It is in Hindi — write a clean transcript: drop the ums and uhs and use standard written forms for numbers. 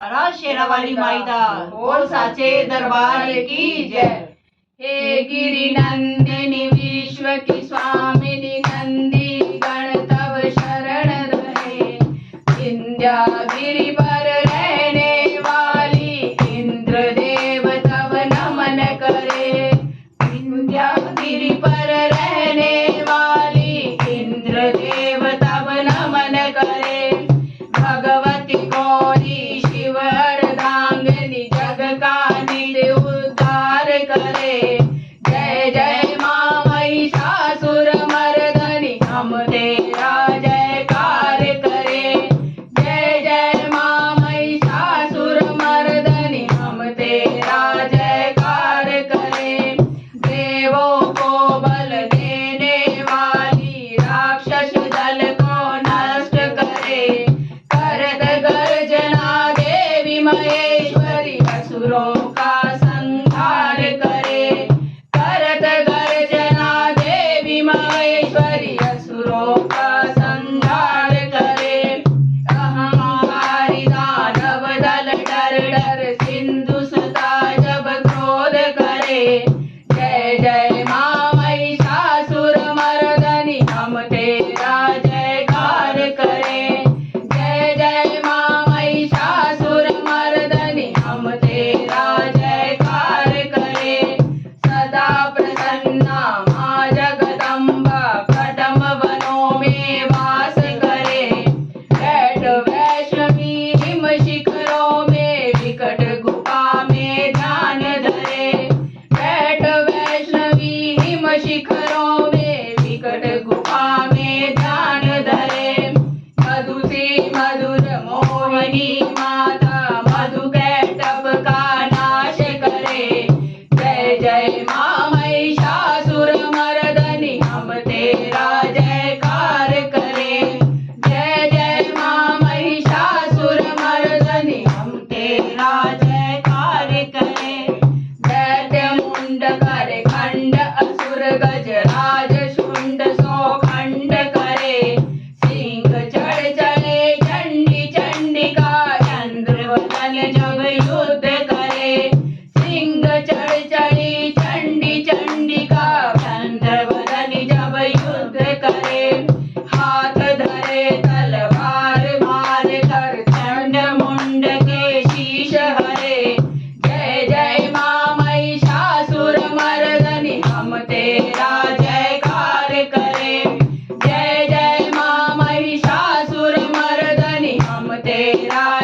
राज शेरावाली माईदा बोल साचे दरबार की जय। हे गिरि नंदिनी विश्व की स्वामिनी नंदी गण तव शरण रहे। विंध्यागिरि पर रहने वाली इंद्र देव तव नमन करे। विंध्यागिरि पर रहने वाली इंद्र देव तव नमन करे। भगवती गौरी शिव अर्धांगिनी जग का नित्य उद्धार करे। जय जय माँ महिषासुर मर्दनी हम तेरा जयकार करे। जय जय माँ महिषासुर मर्दनी हम तेरा जयकार करे। देवों को बल देने वाली राक्षस दल को नष्ट करे। करत गर्जना देवी महेश्वरी असुरों का संहार करे। करत गर्जना देवी महेश्वरी असुरों का संहार करे। अहंकारी दानव दल डर डर सिंधु सुता जब क्रोध करे। जय जय माँ महिषासुर मर्दनी हम तेरा जयकार करे। जय जय माँ महिषासुर मर्दनी हम तेरा जयकार करे। सदा प्रसन्ना माँ जगदम्बा कदम वनों में वास करे। बैठ वैष्णवी हिम शिखरों में विकट गुफा में ध्यान धरे। बैठ वैष्णवी हिम शिखरों में विकट गुफा में ध्यान धरे। मधु से मधुर मोहिनी माता मधु कैटभ का नाश करे। जय जय माँ महिषासुर मर्दनी हम तेरा जयकार करे। जय जय माँ महिषासुर मर्दनी हम तेरा जयकार करे। दैत्य मुंड करे खंड असुर गजराज शुंड सो खंड करे। सिंह चढ़ चले चंडी चंडिका चंद्र वदन जब युद्ध करे। सिंह चढ़ चली चंडी चंडिका चंद्र वदन जब युद्ध करे। हाथ धरे तलवार मार कर चंड मुंड के शीश हरे। जय जय माँ महिषासुर मर्दनी हम तेरा जयकार करे। जय जय माँ महिषासुर मर्दनी हम तेरा